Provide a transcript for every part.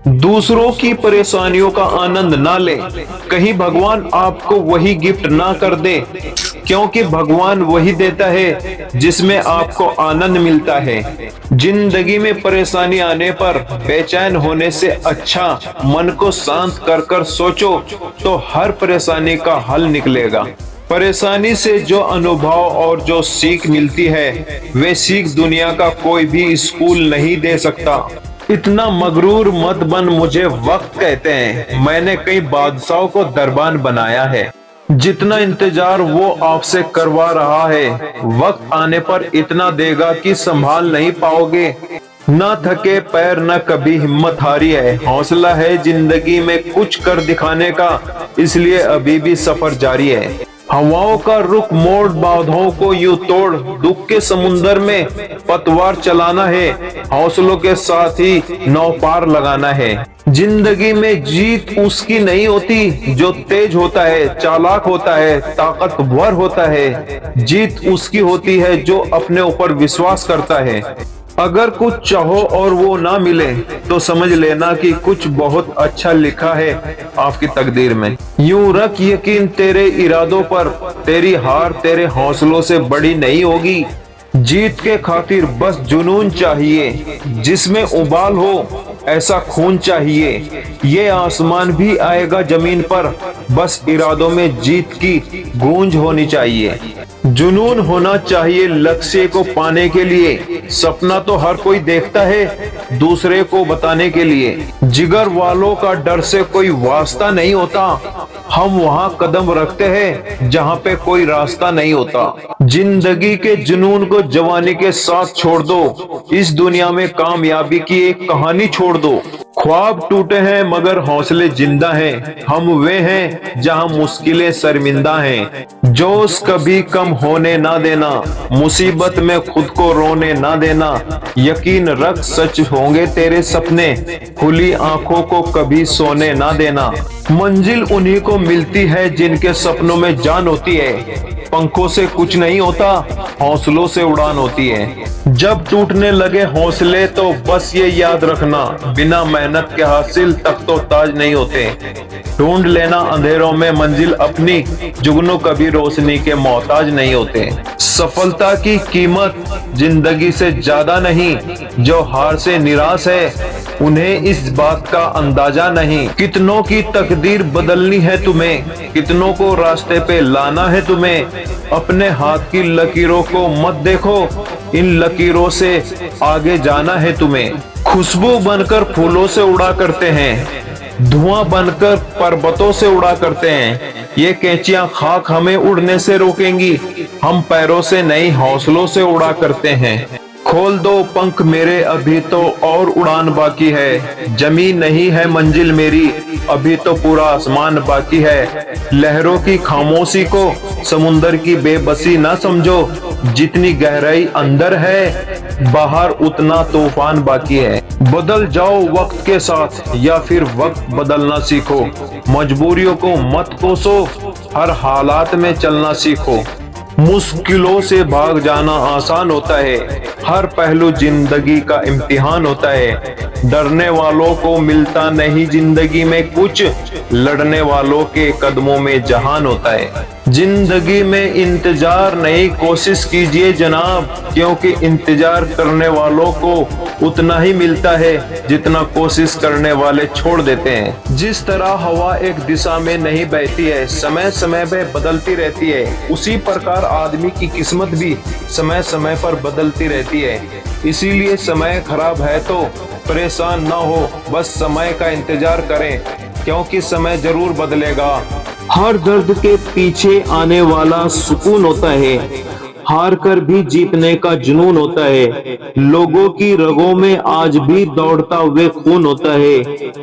दूसरों की परेशानियों का आनंद ना ले, कहीं भगवान आपको वही गिफ्ट ना कर दे, क्योंकि भगवान वही देता है जिसमें आपको आनंद मिलता है। जिंदगी में परेशानी आने पर बेचैन होने से अच्छा मन को शांत कर कर सोचो तो हर परेशानी का हल निकलेगा। परेशानी से जो अनुभव और जो सीख मिलती है वे सीख दुनिया का कोई भी स्कूल नहीं दे सकता। इतना मगरूर मत बन, मुझे वक्त कहते हैं। मैंने कई बादशाहों को दरबान बनाया है। जितना इंतजार वो आपसे करवा रहा है, वक्त आने पर इतना देगा कि संभाल नहीं पाओगे। ना थके पैर न कभी हिम्मत हारी है, हौसला है जिंदगी में कुछ कर दिखाने का, इसलिए अभी भी सफर जारी है। हवाओं का रुख मोड़ बाधाओं को यूं तोड़, दुख के समुंदर में पतवार चलाना है, हौसलों के साथ ही नौ पार लगाना है। जिंदगी में जीत उसकी नहीं होती जो तेज होता है, चालाक होता है, ताकतवर होता है। जीत उसकी होती है जो अपने ऊपर विश्वास करता है। अगर कुछ चाहो और वो ना मिले तो समझ लेना कि कुछ बहुत अच्छा लिखा है आपकी तकदीर में। यूं रख यकीन तेरे इरादों पर, तेरी हार तेरे हौसलों से बड़ी नहीं होगी। जीत के खातिर बस जुनून चाहिए, जिसमें उबाल हो ऐसा खून चाहिए। ये आसमान भी आएगा जमीन पर, बस इरादों में जीत की गूंज होनी चाहिए। जुनून होना चाहिए लक्ष्य को पाने के लिए, सपना तो हर कोई देखता है दूसरे को बताने के लिए। जिगर वालों का डर से कोई वास्ता नहीं होता, हम वहाँ कदम रखते हैं जहाँ पे कोई रास्ता नहीं होता। जिंदगी के जुनून को जवानी के साथ छोड़ दो, इस दुनिया में कामयाबी की एक कहानी छोड़ दो। ख्वाब टूटे हैं मगर हौसले जिंदा हैं, हम वे हैं जहां मुश्किलें शर्मिंदा हैं। जोश कभी कम होने ना देना, मुसीबत में खुद को रोने ना देना। यकीन रख सच होंगे तेरे सपने, खुली आंखों को कभी सोने ना देना। मंजिल उन्हीं को मिलती है जिनके सपनों में जान होती है। पंखों से कुछ नहीं होता, हौसलों से उड़ान होती है। जब टूटने लगे हौसले तो बस ये याद रखना, बिना मेहनत के हासिल तक तो ताज नहीं होते। ढूंढ लेना अंधेरों में मंजिल अपनी, जुगनू कभी रोशनी के मोहताज नहीं होते। सफलता की कीमत जिंदगी से ज्यादा नहीं, जो हार से निराश है उन्हें इस बात का अंदाजा नहीं। कितनों की तकदीर बदलनी है तुम्हें, कितनों को रास्ते पे लाना है तुम्हें। अपने हाथ की लकीरों को मत देखो, इन लकीरों से आगे जाना है तुम्हें। खुशबू बनकर फूलों से उड़ा करते हैं, धुआं बनकर पर्वतों से उड़ा करते हैं। ये कैंचियां खाक हमें उड़ने से रोकेंगी, हम पैरों से नहीं हौसलों से उड़ा करते हैं। खोल दो पंख मेरे, अभी तो और उड़ान बाकी है। जमीन नहीं है मंजिल मेरी, अभी तो पूरा आसमान बाकी है। लहरों की खामोशी को समुंदर की बेबसी ना समझो, जितनी गहराई अंदर है बाहर उतना तूफान बाकी है। बदल जाओ वक्त के साथ या फिर वक्त बदलना सीखो, मजबूरियों को मत कोसो, हर हालात में चलना सीखो। मुश्किलों से भाग जाना आसान होता है, हर पहलू जिंदगी का इम्तिहान होता है। डरने वालों को मिलता नहीं जिंदगी में कुछ, लड़ने वालों के कदमों में जहान होता है। जिंदगी में इंतजार नहीं कोशिश कीजिए जनाब, क्योंकि इंतजार करने वालों को उतना ही मिलता है जितना कोशिश करने वाले छोड़ देते हैं। जिस तरह हवा एक दिशा में नहीं बहती है, समय समय पे बदलती रहती है, उसी प्रकार आदमी की किस्मत भी समय समय पर बदलती रहती है। इसीलिए समय खराब है तो परेशान ना हो, बस समय का इंतजार करें, क्योंकि समय जरूर बदलेगा। हर दर्द के पीछे आने वाला सुकून होता है, हार कर भी जीतने का जुनून होता है। लोगों की रगों में आज भी दौड़ता हुए खून होता है,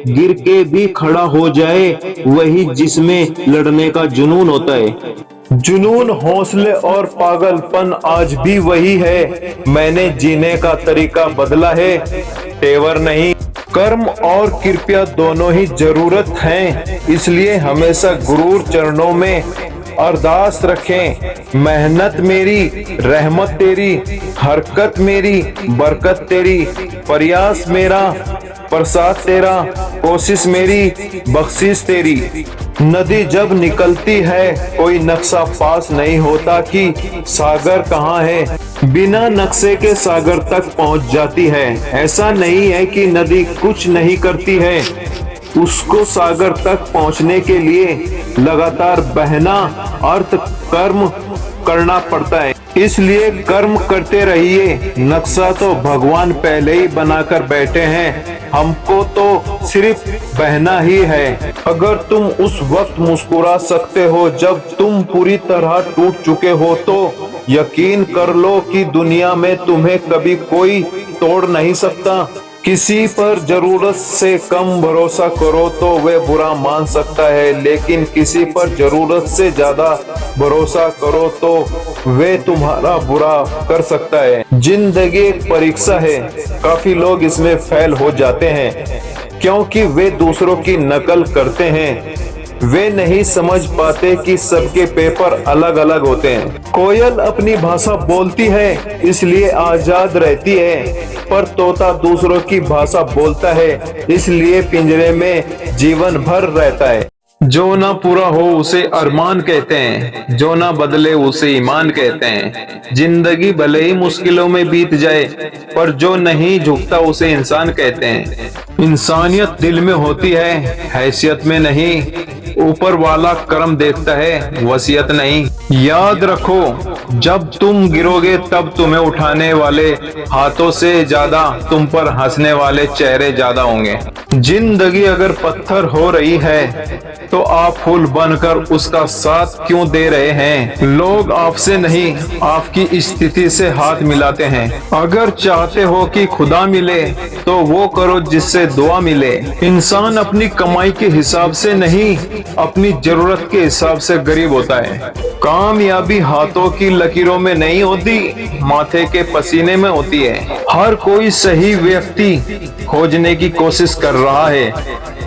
गिर के भी खड़ा हो जाए वही जिसमें लड़ने का जुनून होता है। जुनून, हौसले और पागलपन आज भी वही है, मैंने जीने का तरीका बदला है, तेवर नहीं। कर्म और कृपया दोनों ही जरूरत हैं, इसलिए हमेशा गुरूर चरणों में अरदास रखें। मेहनत मेरी, रहमत तेरी, हरकत मेरी, बरकत तेरी, प्रयास मेरा, प्रसाद तेरा, कोशिश मेरी, बख्शिश तेरी। नदी जब निकलती है कोई नक्शा पास नहीं होता कि सागर कहाँ है, बिना नक्शे के सागर तक पहुँच जाती है। ऐसा नहीं है कि नदी कुछ नहीं करती है, उसको सागर तक पहुँचने के लिए लगातार बहना अर्थ कर्म करना पड़ता है। इसलिए कर्म करते रहिए। नक्शा तो भगवान पहले ही बनाकर बैठे हैं, हमको तो सिर्फ बहना ही है। अगर तुम उस वक्त मुस्कुरा सकते हो जब तुम पूरी तरह टूट चुके हो, तो यकीन कर लो कि दुनिया में तुम्हें कभी कोई तोड़ नहीं सकता। किसी पर जरूरत से कम भरोसा करो तो वह बुरा मान सकता है, लेकिन किसी पर जरूरत से ज्यादा भरोसा करो तो वे तुम्हारा बुरा कर सकता है। जिंदगी एक परीक्षा है, काफी लोग इसमें फेल हो जाते हैं क्योंकि वे दूसरों की नकल करते हैं। वे नहीं समझ पाते कि सबके पेपर अलग अलग होते हैं। कोयल अपनी भाषा बोलती है इसलिए आजाद रहती है, पर तोता दूसरों की भाषा बोलता है इसलिए पिंजरे में जीवन भर रहता है। जो ना पूरा हो उसे अरमान कहते हैं, जो ना बदले उसे ईमान कहते हैं। जिंदगी भले ही मुश्किलों में बीत जाए, पर जो नहीं झुकता उसे इंसान कहते हैं। इंसानियत दिल में होती है, हैसियत में नहीं। ऊपर वाला कर्म देखता है, वसीयत नहीं। याद रखो, जब तुम गिरोगे तब तुम्हें उठाने वाले हाथों से ज्यादा तुम पर हंसने वाले चेहरे ज्यादा होंगे। जिंदगी अगर पत्थर हो रही है तो आप फूल बनकर उसका साथ क्यों दे रहे हैं? लोग आपसे नहीं, आपकी स्थिति से हाथ मिलाते हैं। अगर चाहते हो कि खुदा मिले तो वो करो जिससे दुआ मिले। इंसान अपनी कमाई के हिसाब से नहीं, अपनी जरूरत के हिसाब से गरीब होता है। कामयाबी हाथों की लकीरों में नहीं होती, माथे के पसीने में होती है। हर कोई सही व्यक्ति खोजने की कोशिश कर रहा है,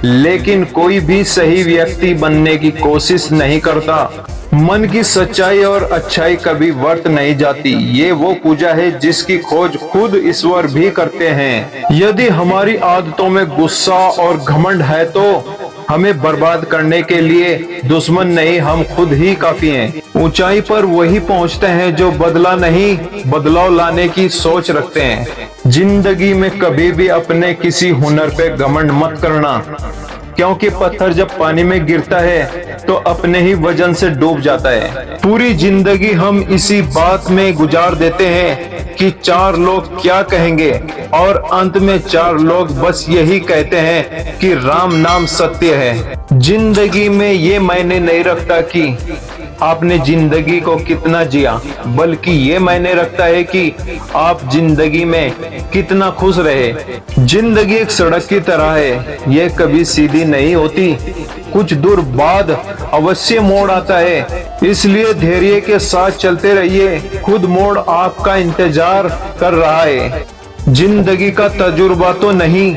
लेकिन कोई भी सही व्यक्ति बनने की कोशिश नहीं करता। मन की सच्चाई और अच्छाई कभी व्यर्थ नहीं जाती। ये वो पूजा है जिसकी खोज खुद ईश्वर भी करते हैं। यदि हमारी आदतों में गुस्सा और घमंड है तो हमें बर्बाद करने के लिए दुश्मन नहीं, हम खुद ही काफी हैं। ऊंचाई पर वही पहुंचते हैं जो बदला नहीं, बदलाव लाने की सोच रखते हैं। जिंदगी में कभी भी अपने किसी हुनर पे घमंड मत करना, क्योंकि पत्थर जब पानी में गिरता है तो अपने ही वजन से डूब जाता है। पूरी जिंदगी हम इसी बात में गुजार देते हैं कि चार लोग क्या कहेंगे, और अंत में चार लोग बस यही कहते हैं कि राम नाम सत्य है। जिंदगी में ये मायने नहीं रखता कि आपने जिंदगी को कितना जिया, बल्कि ये मायने रखता है कि आप जिंदगी में कितना खुश रहे। जिंदगी एक सड़क की तरह है, ये कभी सीधी नहीं होती, कुछ दूर बाद अवश्य मोड़ आता है। इसलिए धैर्य के साथ चलते रहिए, खुद मोड़ आपका इंतजार कर रहा है। जिंदगी का तजुर्बा तो नहीं,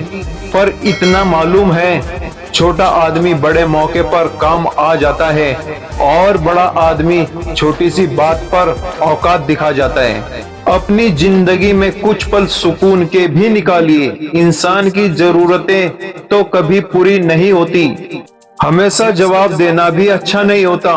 पर इतना मालूम है, छोटा आदमी बड़े मौके पर काम आ जाता है और बड़ा आदमी छोटी सी बात पर औकात दिखा जाता है। अपनी जिंदगी में कुछ पल सुकून के भी निकालिए। इंसान की जरूरतें तो कभी पूरी नहीं होती। हमेशा जवाब देना भी अच्छा नहीं होता,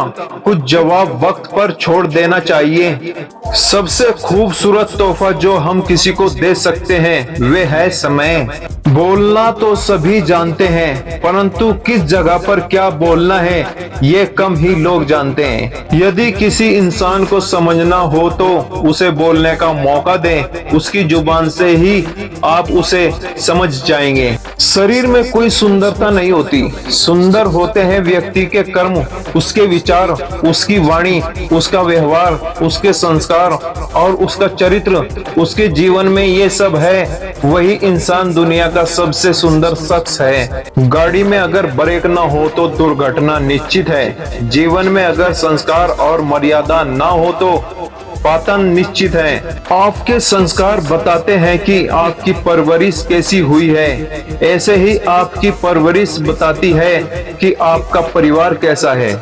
कुछ जवाब वक्त पर छोड़ देना चाहिए। सबसे खूबसूरत तोहफा जो हम किसी को दे सकते हैं वे है समय। बोलना तो सभी जानते हैं, परंतु किस जगह पर क्या बोलना है ये कम ही लोग जानते हैं। यदि किसी इंसान को समझना हो तो उसे बोलने का मौका दें, उसकी जुबान से ही आप उसे समझ जाएंगे। शरीर में कोई सुंदरता नहीं होती, सुंदर होते हैं व्यक्ति के कर्म, उसके विचार, उसकी वाणी, उसका व्यवहार, उसके संस्कार और उसका चरित्र। उसके जीवन में ये सब है, वही इंसान दुनिया का सबसे सुंदर शख्स है। गाड़ी में अगर ब्रेक ना हो तो दुर्घटना निश्चित है। जीवन में अगर संस्कार और मर्यादा ना हो तो पतन निश्चित है। आपके संस्कार बताते हैं कि आपकी परवरिश कैसी हुई है, ऐसे ही आपकी परवरिश बताती है कि आपका परिवार कैसा है।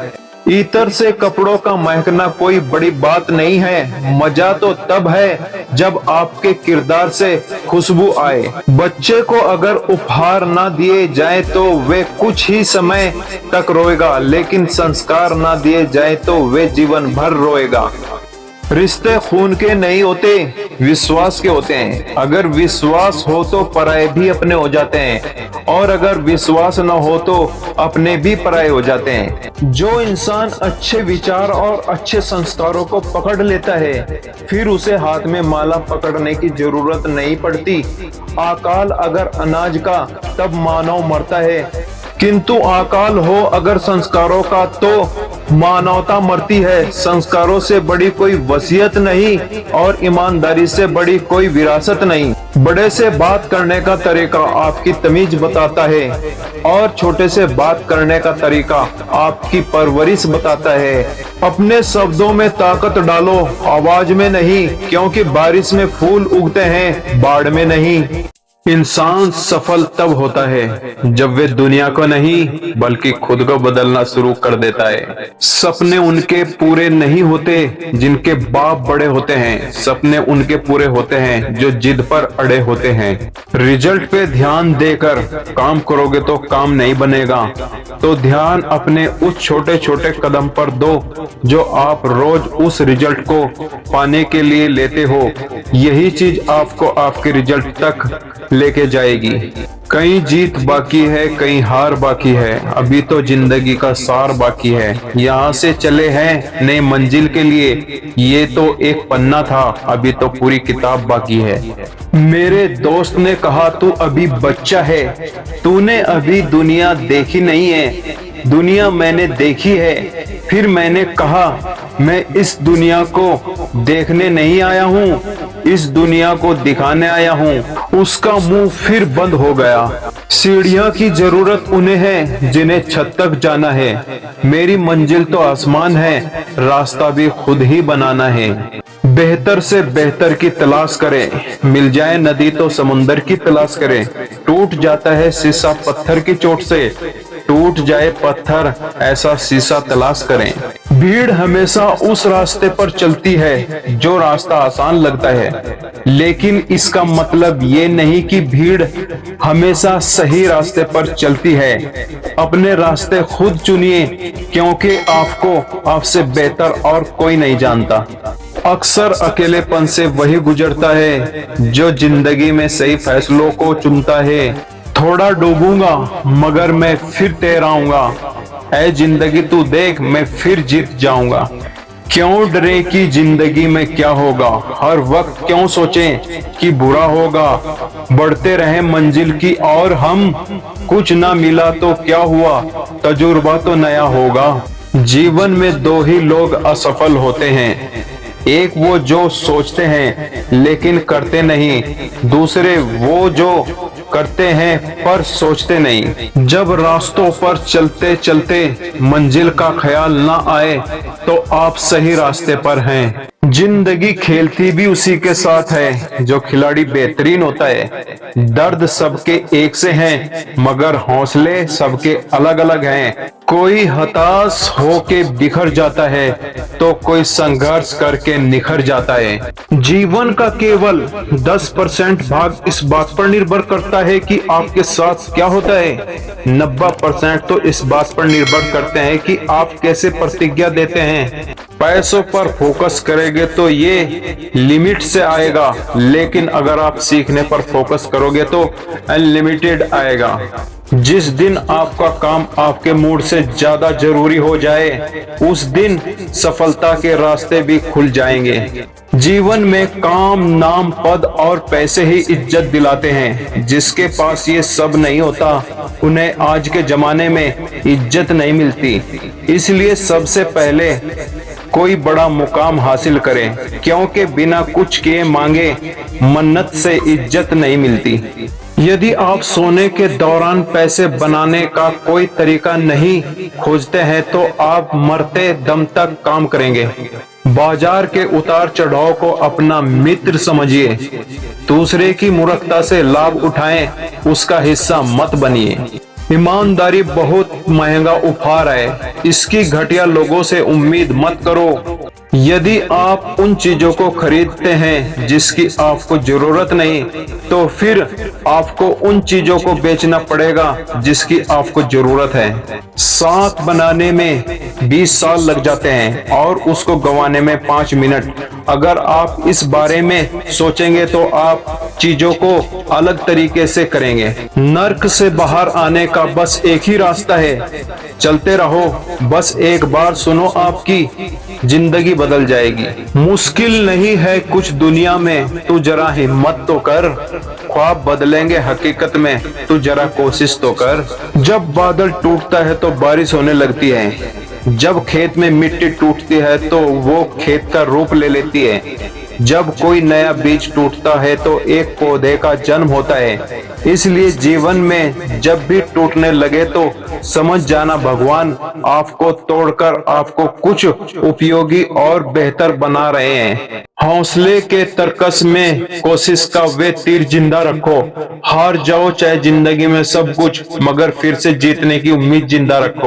इत्र से कपड़ों का महकना कोई बड़ी बात नहीं है, मजा तो तब है जब आपके किरदार से खुशबू आए। बच्चे को अगर उपहार ना दिए जाए तो वे कुछ ही समय तक रोएगा, लेकिन संस्कार ना दिए जाए तो वे जीवन भर रोएगा। रिश्ते खून के नहीं होते, विश्वास के होते हैं। अगर विश्वास हो तो पराये भी अपने हो जाते हैं, और अगर विश्वास न हो तो अपने भी पराये हो जाते हैं। जो इंसान अच्छे विचार और अच्छे संस्कारों को पकड़ लेता है, फिर उसे हाथ में माला पकड़ने की जरूरत नहीं पड़ती। अकाल अगर अनाज का, तब मानव मरता है, किंतु अकाल हो अगर संस्कारों का तो मानवता मरती है। संस्कारों से बड़ी कोई वसीयत नहीं और ईमानदारी से बड़ी कोई विरासत नहीं। बड़े से बात करने का तरीका आपकी तमीज बताता है, और छोटे से बात करने का तरीका आपकी परवरिश बताता है। अपने शब्दों में ताकत डालो, आवाज में नहीं, क्योंकि बारिश में फूल उगते हैं, बाढ़ में नहीं। इंसान सफल तब होता है जब वे दुनिया को नहीं बल्कि खुद को बदलना शुरू कर देता है। सपने उनके पूरे नहीं होते जिनके बाप बड़े होते हैं, सपने उनके पूरे होते हैं जो जिद पर अड़े होते हैं। रिजल्ट पे ध्यान देकर काम करोगे तो काम नहीं बनेगा, तो ध्यान अपने उस छोटे छोटे कदम पर दो जो आप रोज उस रिजल्ट को पाने के लिए लेते हो। यही चीज आपको आपके रिजल्ट तक लेके जाएगी। कई जीत बाकी है, कई हार बाकी है, अभी तो जिंदगी का सार बाकी है। यहाँ से चले हैं नई मंजिल के लिए, ये तो एक पन्ना था, अभी तो पूरी किताब बाकी है। मेरे दोस्त ने कहा तू अभी बच्चा है, तूने अभी दुनिया देखी नहीं है। दुनिया मैंने देखी है। फिर मैंने कहा मैं इस दुनिया को देखने नहीं आया हूँ, इस दुनिया को दिखाने आया हूँ। उसका मुंह फिर बंद हो गया। सीढ़ियाँ की जरूरत उन्हें है जिन्हें छत तक जाना है। मेरी मंजिल तो आसमान है, रास्ता भी खुद ही बनाना है। बेहतर से बेहतर की तलाश करें, मिल जाए नदी तो समुंदर की तलाश करें। टूट जाता है शीशा पत्थर की चोट से, टूट जाए पत्थर ऐसा शीशा तलाश करें। भीड़ हमेशा उस रास्ते पर चलती है जो रास्ता आसान लगता है, लेकिन इसका मतलब ये नहीं कि भीड़ हमेशा सही रास्ते पर चलती है। अपने रास्ते खुद चुनिए, क्योंकि आपको आपसे बेहतर और कोई नहीं जानता। अक्सर अकेलेपन से वही गुजरता है जो जिंदगी में सही फैसलों को चुनता है। थोड़ा डूबूंगा मगर मैं फिर तैराऊंगा, ऐ जिंदगी तू देख मैं फिर जीत जाऊंगा। क्यों डरे कि जिंदगी में क्या होगा, हर वक्त क्यों सोचें कि बुरा होगा। बढ़ते रहे मंजिल की और हम, कुछ ना मिला तो क्या हुआ, तजुर्बा तो नया होगा। जीवन में दो ही लोग असफल होते हैं, एक वो जो सोचते हैं लेकिन करते नहीं, दूसरे वो जो करते हैं पर सोचते नहीं। जब रास्तों पर चलते चलते मंजिल का ख्याल ना आए तो आप सही रास्ते पर हैं। जिंदगी खेलती भी उसी के साथ है जो खिलाड़ी बेहतरीन होता है। दर्द सबके एक से हैं, मगर हौसले सबके अलग अलग हैं। कोई हताश होके बिखर जाता है तो कोई संघर्ष करके निखर जाता है। जीवन का केवल 10% भाग इस बात पर निर्भर करता है कि आपके साथ क्या होता है, 90% तो इस बात पर निर्भर करते हैं कि आप कैसे प्रतिज्ञा देते हैं। पैसों पर फोकस करेंगे तो ये लिमिट से आएगा, लेकिन अगर आप सीखने पर फोकस करोगे तो अनलिमिटेड आएगा। जिस दिन आपका काम आपके मूड से ज्यादा जरूरी हो जाए, उस दिन सफलता के रास्ते भी खुल जाएंगे। जीवन में काम, नाम, पद और पैसे ही इज्जत दिलाते हैं। जिसके पास ये सब नहीं होता, उन्हें आज के जमाने में इज्जत नहीं मिलती। इसलिए सबसे पहले कोई बड़ा मुकाम हासिल करें, क्योंकि बिना कुछ किए मांगे मन्नत से इज्जत नहीं मिलती। यदि आप सोने के दौरान पैसे बनाने का कोई तरीका नहीं खोजते हैं तो आप मरते दम तक काम करेंगे। बाजार के उतार चढ़ाव को अपना मित्र समझिए, दूसरे की मूर्खता से लाभ उठाएं, उसका हिस्सा मत बनिए। ईमानदारी बहुत महंगा उपहार है, इसकी घटिया लोगों से उम्मीद मत करो। यदि आप उन चीजों को खरीदते हैं जिसकी आपको जरूरत नहीं, तो फिर आपको उन चीजों को बेचना पड़ेगा जिसकी आपको जरूरत है। साथ बनाने में 20 साल लग जाते हैं और उसको गंवाने में 5 मिनट। अगर आप इस बारे में सोचेंगे तो आप चीजों को अलग तरीके से करेंगे। नर्क से बाहर आने का बस एक ही रास्ता है, चलते रहो। बस एक बार सुनो, आपकी जिंदगी बदल जाएगी। मुश्किल नहीं है कुछ दुनिया में, तू जरा हिम्मत तो कर। ख्वाब बदलेंगे हकीकत में, तू जरा कोशिश तो कर। जब बादल टूटता है तो बारिश होने लगती है। जब खेत में मिट्टी टूटती है तो वो खेत का रूप ले लेती है। जब कोई नया बीज टूटता है तो एक पौधे का जन्म होता है। इसलिए जीवन में जब भी टूटने लगे तो समझ जाना भगवान आपको तोड़कर आपको कुछ उपयोगी और बेहतर बना रहे हैं। हौसले के तरकस में कोशिश का वे तीर जिंदा रखो। हार जाओ चाहे जिंदगी में सब कुछ, मगर फिर से जीतने की उम्मीद जिंदा रखो।